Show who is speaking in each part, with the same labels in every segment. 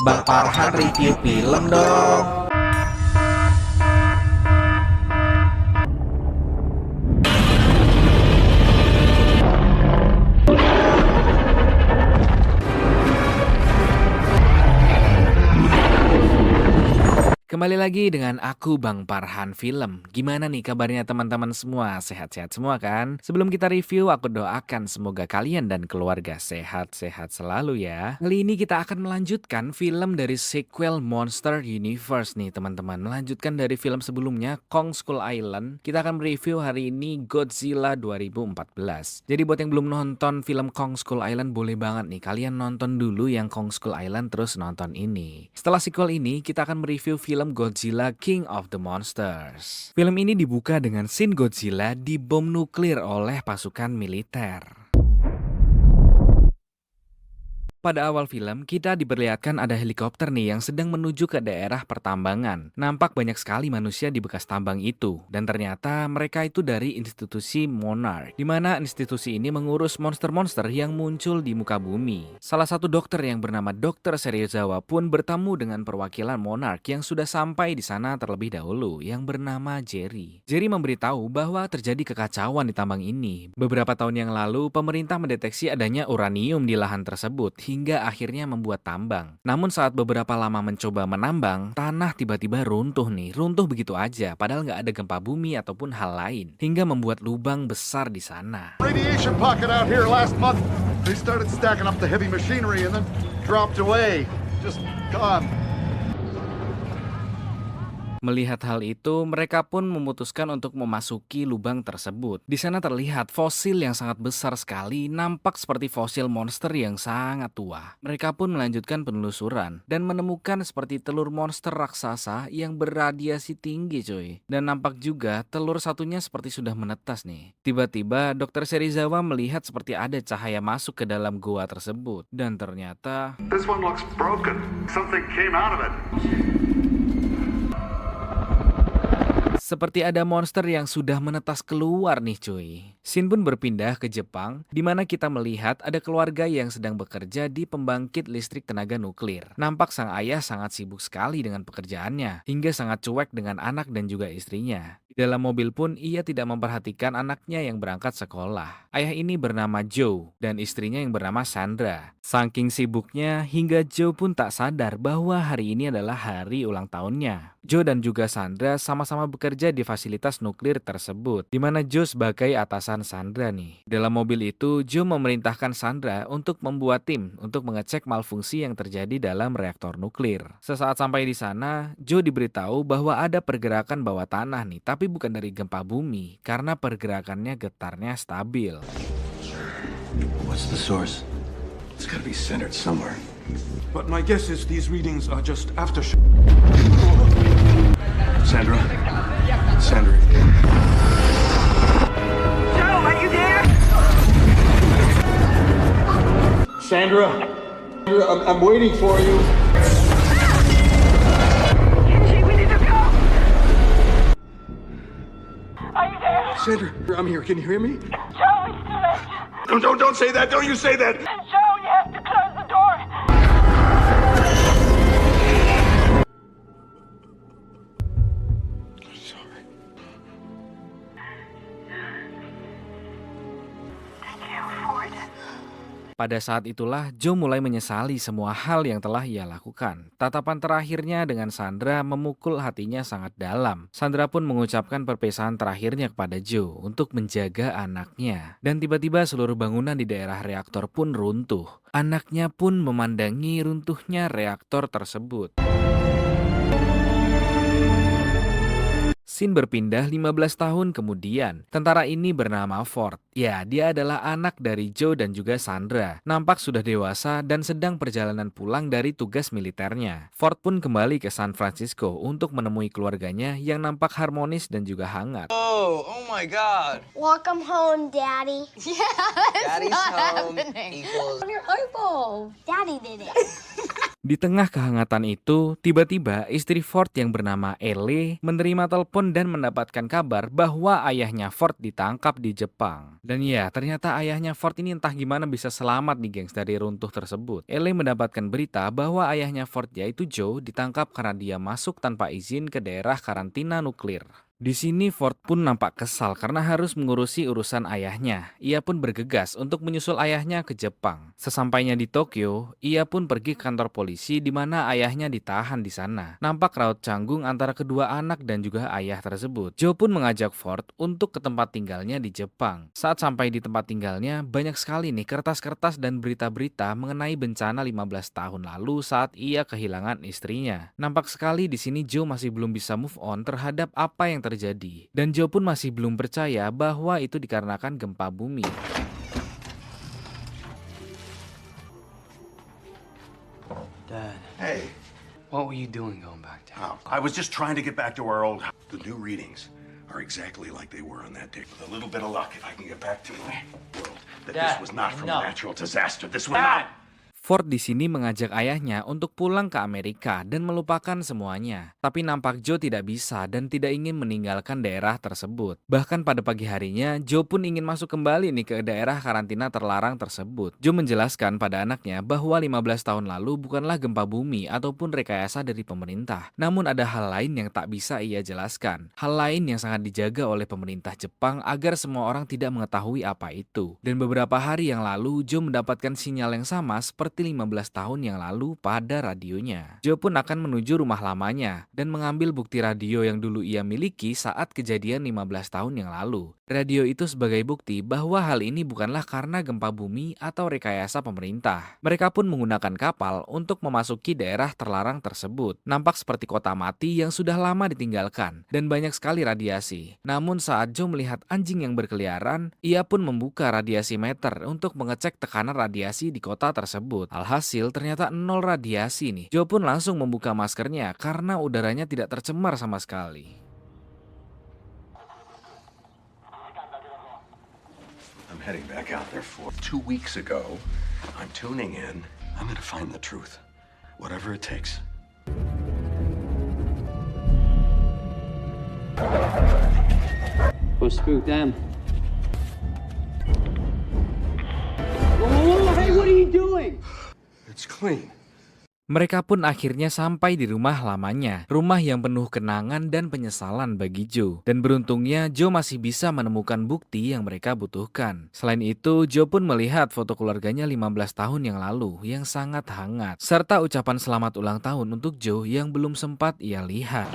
Speaker 1: Bang Parhan review film dong. Kembali lagi dengan aku Bang Parhan Film. Gimana nih kabarnya teman-teman semua? Sehat-sehat semua kan? Sebelum kita review, aku doakan semoga kalian dan keluarga sehat-sehat selalu ya. Kali ini kita akan melanjutkan film dari sequel Monster Universe nih teman-teman. Melanjutkan dari film sebelumnya, Kong Skull Island. Kita akan mereview hari ini Godzilla 2014. Jadi buat yang belum nonton film Kong Skull Island, boleh banget nih kalian nonton dulu yang Kong Skull Island terus nonton ini. Setelah sequel ini, kita akan mereview film Godzilla King of the Monsters. Film ini dibuka dengan scene Godzilla dibom nuklir oleh pasukan militer. Pada awal film, kita diperlihatkan ada helikopter nih yang sedang menuju ke daerah pertambangan. Nampak banyak sekali manusia di bekas tambang itu. Dan ternyata mereka itu dari institusi Monarch, di mana institusi ini mengurus monster-monster yang muncul di muka bumi. Salah satu dokter yang bernama Dr. Serizawa pun bertemu dengan perwakilan Monarch yang sudah sampai di sana terlebih dahulu, yang bernama Jerry. Jerry memberitahu bahwa terjadi kekacauan di tambang ini. Beberapa tahun yang lalu, pemerintah mendeteksi adanya uranium di lahan tersebut, hingga akhirnya membuat tambang. Namun saat beberapa lama mencoba menambang, tanah tiba-tiba runtuh nih. Runtuh begitu aja, padahal nggak ada gempa bumi ataupun hal lain. Hingga membuat lubang besar di sana.
Speaker 2: Radiation pocket out here last month. They started stacking up the heavy machinery and then dropped away. Just gone.
Speaker 1: Melihat hal itu, mereka pun memutuskan untuk memasuki lubang tersebut. Di sana terlihat fosil yang sangat besar sekali, nampak seperti fosil monster yang sangat tua. Mereka pun melanjutkan penelusuran dan menemukan seperti telur monster raksasa yang berradiasi tinggi cuy. Dan nampak juga telur satunya seperti sudah menetas nih. Tiba-tiba Dr. Serizawa melihat seperti ada cahaya masuk ke dalam goa tersebut. Dan ternyata
Speaker 2: This one looks broken. Something came out of it.
Speaker 1: seperti ada monster yang sudah menetas keluar nih cuy. Scene pun berpindah ke Jepang, di mana kita melihat ada keluarga yang sedang bekerja di pembangkit listrik tenaga nuklir. Nampak sang ayah sangat sibuk sekali dengan pekerjaannya, hingga sangat cuek dengan anak dan juga istrinya. Di dalam mobil pun ia tidak memperhatikan anaknya yang berangkat sekolah. Ayah ini bernama Joe dan istrinya yang bernama Sandra. Saking sibuknya hingga Joe pun tak sadar bahwa hari ini adalah hari ulang tahunnya. Joe dan juga Sandra sama-sama bekerja di fasilitas nuklir tersebut, di mana Joe sebagai atasan Sandra nih. Dalam mobil itu, Joe memerintahkan Sandra untuk membuat tim untuk mengecek malfungsi yang terjadi dalam reaktor nuklir. Sesaat sampai di sana, Joe diberitahu bahwa ada pergerakan bawah tanah nih, tapi bukan dari gempa bumi, karena pergerakannya getarnya stabil.
Speaker 3: What's the source? It's gotta be centered somewhere.
Speaker 4: But my guess is these readings are just aftershock.
Speaker 3: Sandra? Sandra?
Speaker 5: Joe, are you there?
Speaker 3: Sandra? I'm waiting for you.
Speaker 5: Kenji, we need to go. Are you there?
Speaker 3: Sandra, I'm here. Can you hear me?
Speaker 5: Joe, it's too late.
Speaker 4: Don't say that. Don't you say that.
Speaker 5: Joe, you have to close the door.
Speaker 3: Sorry.
Speaker 5: I can't afford it.
Speaker 1: Pada saat itulah, Joe mulai menyesali semua hal yang telah ia lakukan. Tatapan terakhirnya dengan Sandra memukul hatinya sangat dalam. Sandra pun mengucapkan perpisahan terakhirnya kepada Joe untuk menjaga anaknya. Dan tiba-tiba seluruh bangunan di daerah reaktor pun runtuh. Anaknya pun memandangi runtuhnya reaktor tersebut. Scene berpindah 15 tahun kemudian. Tentara ini bernama Ford. Ya, dia adalah anak dari Joe dan juga Sandra. Nampak sudah dewasa dan sedang perjalanan pulang dari tugas militernya. Ford pun kembali ke San Francisco untuk menemui keluarganya yang nampak harmonis dan juga hangat.
Speaker 6: Oh my God.
Speaker 7: Welcome home, Daddy.
Speaker 6: Daddy's home equals.
Speaker 7: On your eyeball. Daddy did it.
Speaker 1: Di tengah kehangatan itu, tiba-tiba istri Ford yang bernama Ellie menerima telepon dan mendapatkan kabar bahwa ayahnya Ford ditangkap di Jepang. Dan ya, ternyata ayahnya Ford ini entah gimana bisa selamat nih gengs dari runtuh tersebut. Ellie mendapatkan berita bahwa ayahnya Ford yaitu Joe ditangkap karena dia masuk tanpa izin ke daerah karantina nuklir. Di sini Ford pun nampak kesal karena harus mengurusi urusan ayahnya. Ia pun bergegas untuk menyusul ayahnya ke Jepang. Sesampainya di Tokyo, ia pun pergi ke kantor polisi di mana ayahnya ditahan di sana. Nampak raut canggung antara kedua anak dan juga ayah tersebut. Joe pun mengajak Ford untuk ke tempat tinggalnya di Jepang. Saat sampai di tempat tinggalnya, banyak sekali nih kertas-kertas dan berita-berita mengenai bencana 15 tahun lalu saat ia kehilangan istrinya. Nampak sekali di sini Joe masih belum bisa move on terhadap apa yang terjadi. Dan Joe pun masih belum percaya bahwa itu dikarenakan gempa bumi.
Speaker 6: Dad,
Speaker 3: Hey,
Speaker 6: what were you doing going back there?
Speaker 3: I was just trying to get back to our old house. The new readings are exactly like they were on that day. With a little bit of luck, if I can get back to my world, that this
Speaker 6: Dad,
Speaker 3: was not from
Speaker 6: enough.
Speaker 3: a natural disaster. This was
Speaker 6: Dad!
Speaker 3: not.
Speaker 1: Ford di sini mengajak ayahnya untuk pulang ke Amerika dan melupakan semuanya. Tapi nampak Joe tidak bisa dan tidak ingin meninggalkan daerah tersebut. Bahkan pada pagi harinya, Joe pun ingin masuk kembali nih ke daerah karantina terlarang tersebut. Joe menjelaskan pada anaknya bahwa 15 tahun lalu bukanlah gempa bumi ataupun rekayasa dari pemerintah. Namun ada hal lain yang tak bisa ia jelaskan. Hal lain yang sangat dijaga oleh pemerintah Jepang agar semua orang tidak mengetahui apa itu. Dan beberapa hari yang lalu, Joe mendapatkan sinyal yang sama seperti 15 tahun yang lalu pada radionya. Joe pun akan menuju rumah lamanya dan mengambil bukti radio yang dulu ia miliki saat kejadian 15 tahun yang lalu. Radio itu sebagai bukti bahwa hal ini bukanlah karena gempa bumi atau rekayasa pemerintah. Mereka pun menggunakan kapal untuk memasuki daerah terlarang tersebut. Nampak seperti kota mati yang sudah lama ditinggalkan dan banyak sekali radiasi. Namun saat Joe melihat anjing yang berkeliaran, ia pun membuka radiasi meter untuk mengecek tekanan radiasi di kota tersebut. Alhasil ternyata nol radiasi nih. Joe pun langsung membuka maskernya karena udaranya tidak tercemar sama sekali.
Speaker 3: I'm heading back out there for 2 weeks ago. I'm tuning in. I'm gonna find the truth, whatever it takes.
Speaker 8: We'll spook them. Whoa, hey, what are you doing?
Speaker 3: It's clean.
Speaker 1: Mereka pun akhirnya sampai di rumah lamanya, rumah yang penuh kenangan dan penyesalan bagi Joe. Dan beruntungnya Joe masih bisa menemukan bukti yang mereka butuhkan. Selain itu, Joe pun melihat foto keluarganya 15 tahun yang lalu yang sangat hangat, serta ucapan selamat ulang tahun untuk Joe yang belum sempat ia lihat.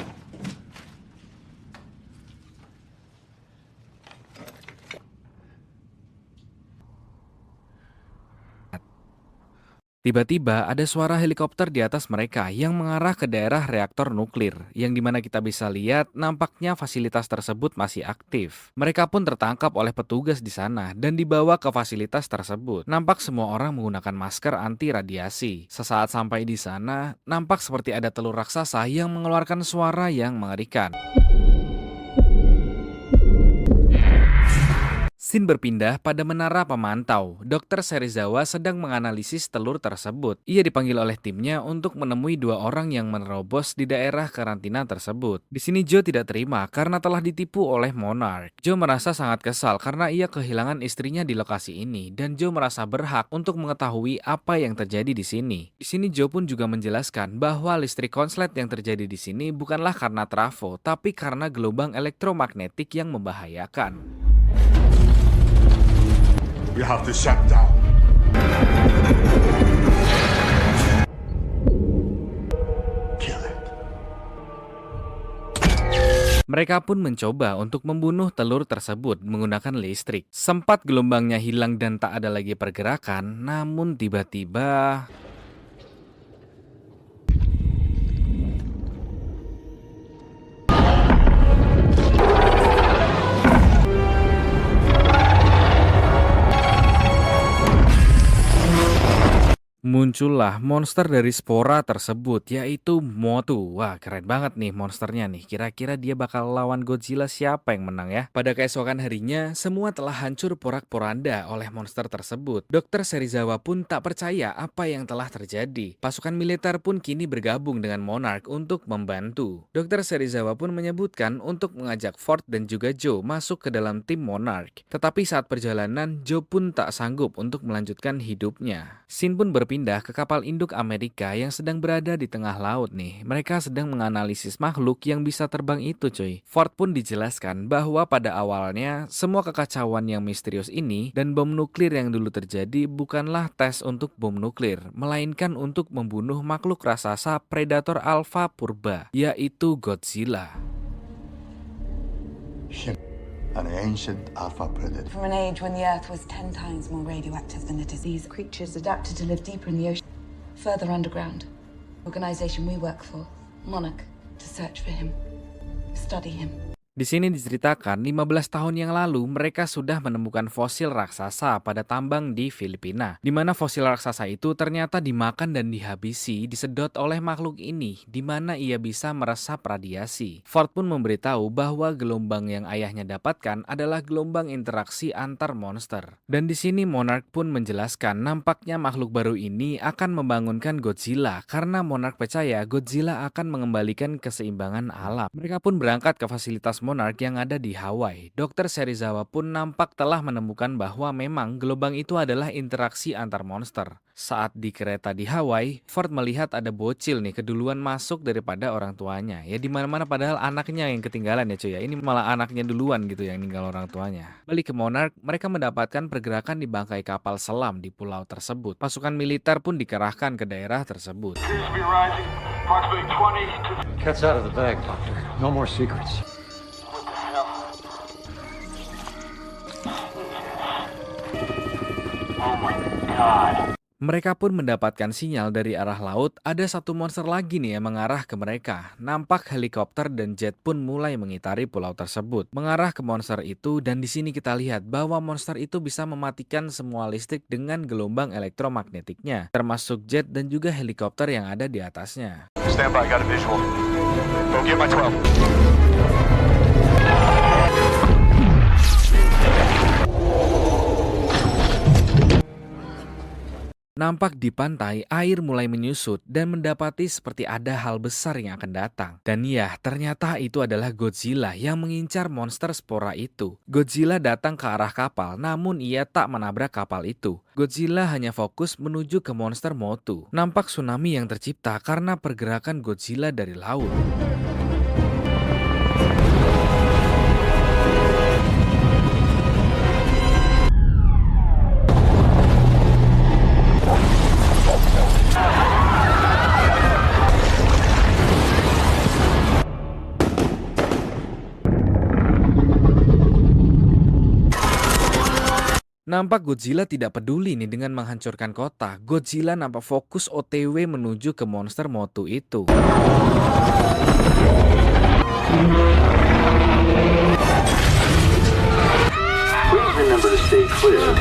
Speaker 1: Tiba-tiba ada suara helikopter di atas mereka yang mengarah ke daerah reaktor nuklir, yang dimana kita bisa lihat nampaknya fasilitas tersebut masih aktif. Mereka pun tertangkap oleh petugas di sana dan dibawa ke fasilitas tersebut. Nampak semua orang menggunakan masker anti radiasi. Sesaat sampai di sana, nampak seperti ada telur raksasa yang mengeluarkan suara yang mengerikan. Scene berpindah pada menara pemantau. Dr. Serizawa sedang menganalisis telur tersebut. Ia dipanggil oleh timnya untuk menemui 2 orang yang menerobos di daerah karantina tersebut. Di sini Joe tidak terima karena telah ditipu oleh Monarch. Joe merasa sangat kesal karena ia kehilangan istrinya di lokasi ini dan Joe merasa berhak untuk mengetahui apa yang terjadi di sini. Di sini Joe pun juga menjelaskan bahwa listrik konslet yang terjadi di sini bukanlah karena trafo, tapi karena gelombang elektromagnetik yang membahayakan.
Speaker 2: You have to shut down.
Speaker 3: Kill it.
Speaker 1: Mereka pun mencoba untuk membunuh telur tersebut menggunakan listrik. Sempat gelombangnya hilang dan tak ada lagi pergerakan, namun tiba-tiba Muncullah monster dari spora tersebut, yaitu Motu. Wah, keren banget nih monsternya nih. Kira-kira dia bakal lawan Godzilla siapa yang menang ya? Pada keesokan harinya, semua telah hancur porak-poranda oleh monster tersebut. Dr. Serizawa pun tak percaya apa yang telah terjadi. Pasukan militer pun kini bergabung dengan Monarch untuk membantu. Dr. Serizawa pun menyebutkan untuk mengajak Ford dan juga Joe masuk ke dalam tim Monarch. Tetapi saat perjalanan, Joe pun tak sanggup untuk melanjutkan hidupnya. Sin pun berpindah ke kapal induk Amerika yang sedang berada di tengah laut nih. Mereka sedang menganalisis makhluk yang bisa terbang itu, cuy. Ford pun dijelaskan bahwa pada awalnya semua kekacauan yang misterius ini dan bom nuklir yang dulu terjadi bukanlah tes untuk bom nuklir, melainkan untuk membunuh makhluk raksasa predator alfa purba, yaitu Godzilla.
Speaker 2: An ancient alpha predator.
Speaker 9: From an age when the Earth was 10 times more radioactive than it is, these creatures adapted to live deeper in the ocean, further underground. The organization we work for, Monarch, to search for him, study him.
Speaker 1: Di sini diceritakan 15 tahun yang lalu mereka sudah menemukan fosil raksasa pada tambang di Filipina, di mana fosil raksasa itu ternyata dimakan dan dihabisi, disedot oleh makhluk ini, di mana ia bisa meresap radiasi. Ford pun memberitahu bahwa gelombang yang ayahnya dapatkan adalah gelombang interaksi antar monster. Dan di sini Monarch pun menjelaskan nampaknya makhluk baru ini akan membangunkan Godzilla karena Monarch percaya Godzilla akan mengembalikan keseimbangan alam. Mereka pun berangkat ke fasilitas Monarch yang ada di Hawaii. Dr. Serizawa pun nampak telah menemukan bahwa memang gelombang itu adalah interaksi antar monster. Saat di kereta di Hawaii, Ford melihat ada bocil nih keduluan masuk daripada orang tuanya. Ya di mana-mana padahal anaknya yang ketinggalan ya cuy ya. Ini malah anaknya duluan gitu yang ninggal orang tuanya. Balik ke Monarch, mereka mendapatkan pergerakan di bangkai kapal selam di pulau tersebut. Pasukan militer pun dikerahkan ke daerah tersebut.
Speaker 4: Cat's out of the bag, Doctor. No more secrets.
Speaker 1: Mereka pun mendapatkan sinyal dari arah laut, ada satu monster lagi nih yang mengarah ke mereka. Nampak helikopter dan jet pun mulai mengitari pulau tersebut, mengarah ke monster itu, dan di sini kita lihat bahwa monster itu bisa mematikan semua listrik dengan gelombang elektromagnetiknya, termasuk jet dan juga helikopter yang ada di atasnya.
Speaker 3: Stand by, got a visual. Go get my 12.
Speaker 1: Nampak di pantai, air mulai menyusut dan mendapati seperti ada hal besar yang akan datang. Dan ya, ternyata itu adalah Godzilla yang mengincar monster spora itu. Godzilla datang ke arah kapal, namun ia tak menabrak kapal itu. Godzilla hanya fokus menuju ke monster Motu. Nampak tsunami yang tercipta karena pergerakan Godzilla dari laut. Nampak Godzilla tidak peduli nih dengan menghancurkan kota. Godzilla nampak fokus OTW menuju ke monster Motu itu.
Speaker 8: Please remember to stay clear.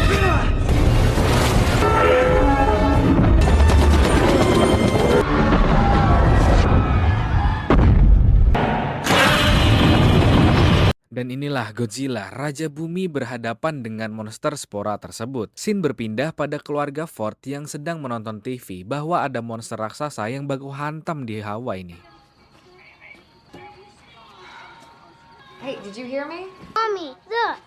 Speaker 1: Dan inilah Godzilla, Raja Bumi berhadapan dengan monster spora tersebut. Sin berpindah pada keluarga Ford yang sedang menonton TV bahwa ada monster raksasa yang baku hantam di Hawaii nih.
Speaker 10: Hey, did you hear me?
Speaker 7: Mommy, look.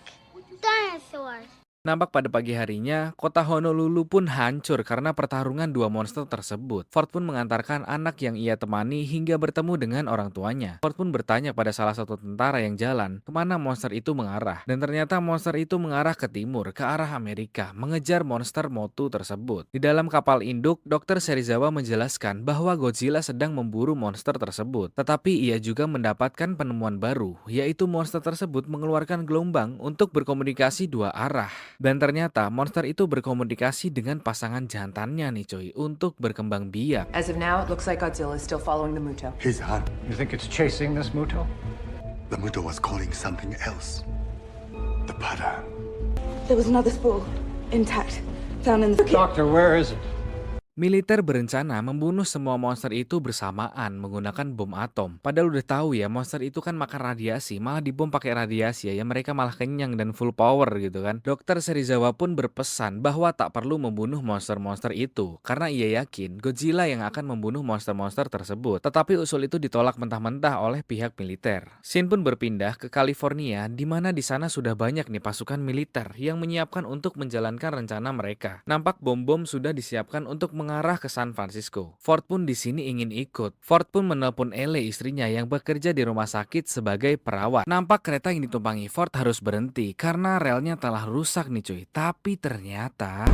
Speaker 7: Dinosaurs.
Speaker 1: Nampak pada pagi harinya, kota Honolulu pun hancur karena pertarungan dua monster tersebut. Ford pun mengantarkan anak yang ia temani hingga bertemu dengan orang tuanya. Ford pun bertanya pada salah satu tentara yang jalan, kemana monster itu mengarah. Dan ternyata monster itu mengarah ke timur, ke arah Amerika, mengejar monster Motu tersebut. Di dalam kapal induk, Dr. Serizawa menjelaskan bahwa Godzilla sedang memburu monster tersebut. Tetapi ia juga mendapatkan penemuan baru, yaitu monster tersebut mengeluarkan gelombang untuk berkomunikasi dua arah. Dan ternyata monster itu berkomunikasi dengan pasangan jantannya nih coy, untuk berkembang biak.
Speaker 9: As of now, it looks like Godzilla is still following the Muto.
Speaker 2: His hunt.
Speaker 4: You think it's chasing this Muto?
Speaker 2: The Muto was calling something else. The pattern.
Speaker 9: There was another spool, intact, found in the...
Speaker 4: Doctor, where is it?
Speaker 1: Militer berencana membunuh semua monster itu bersamaan menggunakan bom atom. Padahal udah tahu ya, monster itu kan makan radiasi, malah dibom pakai radiasi ya, mereka malah kenyang dan full power gitu kan. Dokter Serizawa pun berpesan bahwa tak perlu membunuh monster-monster itu, karena ia yakin Godzilla yang akan membunuh monster-monster tersebut. Tetapi usul itu ditolak mentah-mentah oleh pihak militer. Shin pun berpindah ke California, di mana di sana sudah banyak nih pasukan militer yang menyiapkan untuk menjalankan rencana mereka. Nampak bom-bom sudah disiapkan untuk mengarah ke San Francisco. Ford pun di sini ingin ikut. Ford pun menelpon Ellie, istrinya yang bekerja di rumah sakit sebagai perawat. Nampak kereta yang ditumpangi Ford harus berhenti karena relnya telah rusak nih cuy. Tapi ternyata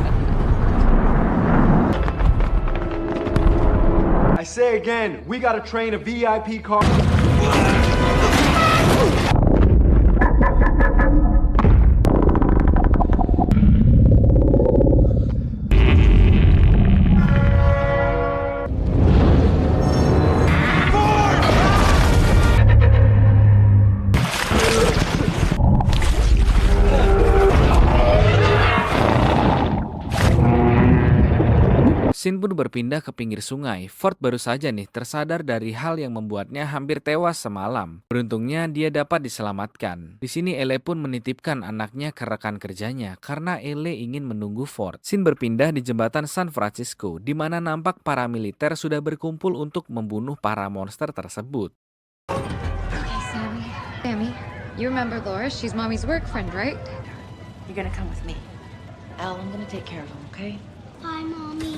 Speaker 11: I say again, we gotta train a VIP car.
Speaker 1: Shin pun berpindah ke pinggir sungai. Ford baru saja nih tersadar dari hal yang membuatnya hampir tewas semalam. Beruntungnya dia dapat diselamatkan. Di sini Ellie pun menitipkan anaknya ke rekan kerjanya karena Ellie ingin menunggu Ford. Shin berpindah di jembatan San Francisco, di mana nampak para militer sudah berkumpul untuk membunuh para monster tersebut.
Speaker 10: Okay, Sammy, you remember Laura? She's Mommy's work friend, right?
Speaker 12: You're gonna come with me. Al, I'm gonna take care of him, okay?
Speaker 7: Bye, Mommy.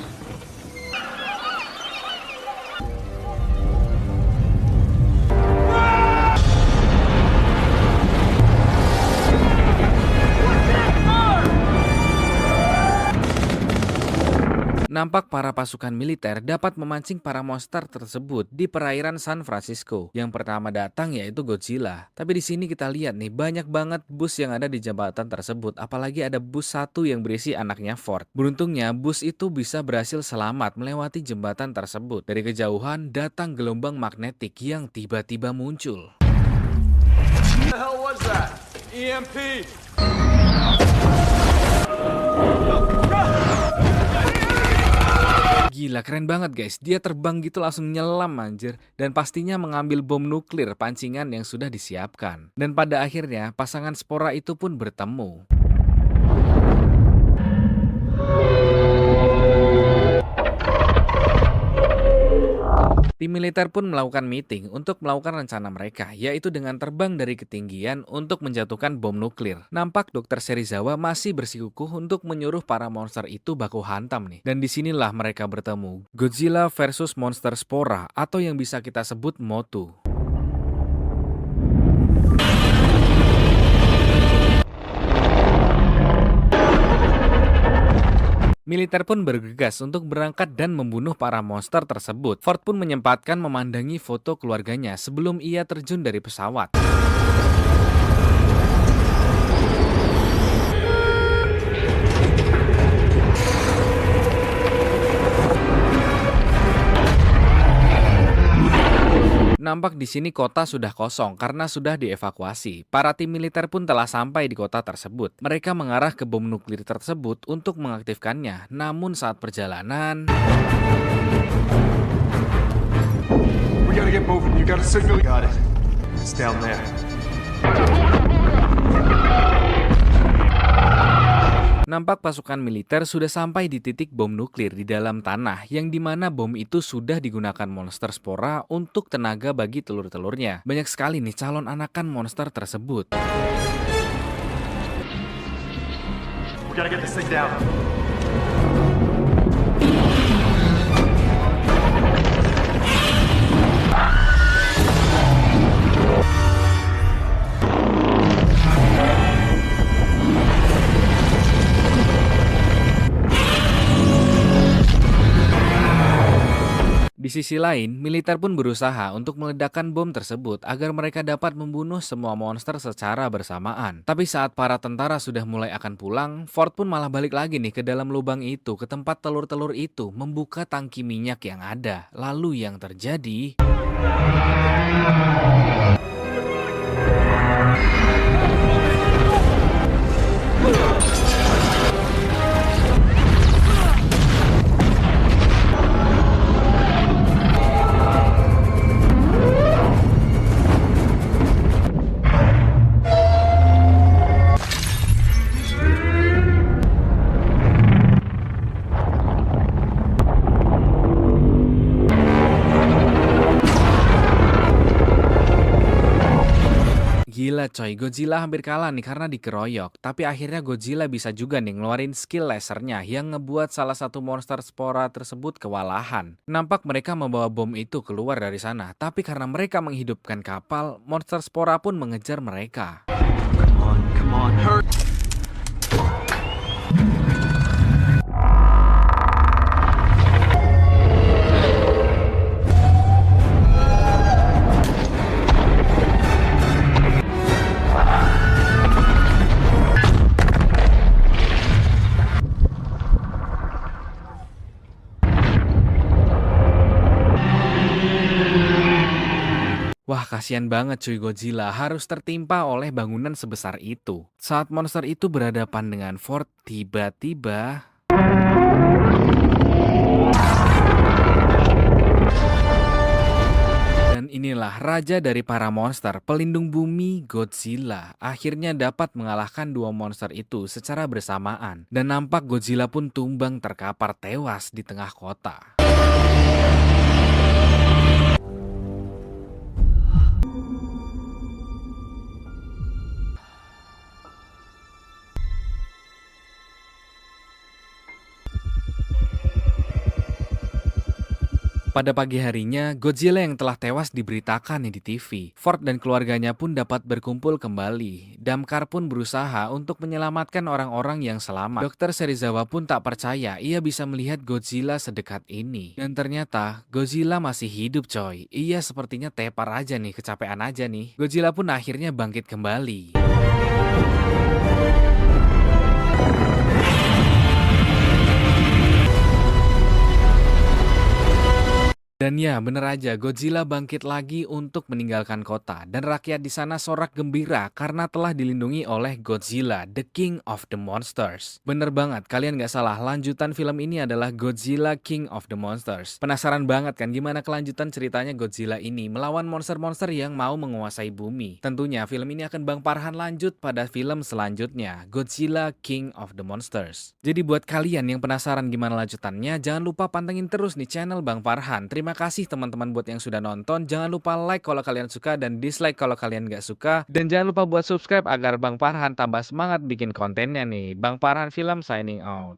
Speaker 1: Nampak para pasukan militer dapat memancing para monster tersebut di perairan San Francisco. Yang pertama datang yaitu Godzilla. Tapi di sini kita lihat nih banyak banget bus yang ada di jembatan tersebut. Apalagi ada bus satu yang berisi anaknya Ford. Beruntungnya bus itu bisa berhasil selamat melewati jembatan tersebut. Dari kejauhan datang gelombang magnetik yang tiba-tiba muncul.
Speaker 11: What the hell was that? EMP!
Speaker 1: Gila, keren banget guys. Dia terbang gitu langsung nyelam anjir. Dan pastinya mengambil bom nuklir pancingan yang sudah disiapkan. Dan pada akhirnya pasangan spora itu pun bertemu. Tim militer pun melakukan meeting untuk melakukan rencana mereka, yaitu dengan terbang dari ketinggian untuk menjatuhkan bom nuklir. Nampak Dr. Serizawa masih bersikukuh untuk menyuruh para monster itu baku hantam nih. Dan disinilah mereka bertemu. Godzilla versus monster spora, atau yang bisa kita sebut Motu. Militer pun bergegas untuk berangkat dan membunuh para monster tersebut. Ford pun menyempatkan memandangi foto keluarganya sebelum ia terjun dari pesawat. Nampak di sini kota sudah kosong karena sudah dievakuasi. Para tim militer pun telah sampai di kota tersebut. Mereka mengarah ke bom nuklir tersebut untuk mengaktifkannya. Namun saat perjalanan,
Speaker 11: We gotta get moving. You got a signal? Got it. It's down there.
Speaker 1: nampak pasukan militer sudah sampai di titik bom nuklir di dalam tanah yang dimana bom itu sudah digunakan monster spora untuk tenaga bagi telur-telurnya. Banyak sekali nih calon anakan monster tersebut.
Speaker 11: We gotta get this thing down.
Speaker 1: Di sisi lain, militer pun berusaha untuk meledakkan bom tersebut agar mereka dapat membunuh semua monster secara bersamaan. Tapi saat para tentara sudah mulai akan pulang, Ford pun malah balik lagi nih ke dalam lubang itu, ke tempat telur-telur itu, membuka tangki minyak yang ada. Lalu yang terjadi... Gila coy, Godzilla hampir kalah nih karena dikeroyok. Tapi akhirnya Godzilla bisa juga nih ngeluarin skill lasernya yang ngebuat salah satu monster spora tersebut kewalahan. Nampak mereka membawa bom itu keluar dari sana. Tapi karena mereka menghidupkan kapal, monster spora pun mengejar mereka.
Speaker 6: Come on, hurt.
Speaker 1: Wah, kasihan banget cuy, Godzilla harus tertimpa oleh bangunan sebesar itu. Saat monster itu berhadapan dengan Ford, tiba-tiba dan inilah raja dari para monster, pelindung bumi, Godzilla. Akhirnya dapat mengalahkan dua monster itu secara bersamaan. Dan nampak Godzilla pun tumbang terkapar tewas di tengah kota. Pada pagi harinya, Godzilla yang telah tewas diberitakan nih di TV. Ford dan keluarganya pun dapat berkumpul kembali. Damkar pun berusaha untuk menyelamatkan orang-orang yang selamat. Dokter Serizawa pun tak percaya ia bisa melihat Godzilla sedekat ini. Dan ternyata Godzilla masih hidup coy. Ia sepertinya tepar aja nih, kecapean aja nih. Godzilla pun akhirnya bangkit kembali. Dan ya, bener aja, Godzilla bangkit lagi untuk meninggalkan kota. Dan rakyat di sana sorak gembira karena telah dilindungi oleh Godzilla, the King of the Monsters. Bener banget, kalian gak salah, lanjutan film ini adalah Godzilla King of the Monsters. Penasaran banget kan gimana kelanjutan ceritanya Godzilla ini melawan monster-monster yang mau menguasai bumi. Tentunya film ini akan Bang Farhan lanjut pada film selanjutnya, Godzilla King of the Monsters. Jadi buat kalian yang penasaran gimana lanjutannya, jangan lupa pantengin terus nih channel Bang Farhan. Terima kasih teman-teman buat yang sudah nonton. Jangan lupa like kalau kalian suka dan dislike kalau kalian gak suka. Dan jangan lupa buat subscribe agar Bang Farhan tambah semangat bikin kontennya nih. Bang Farhan Film signing out.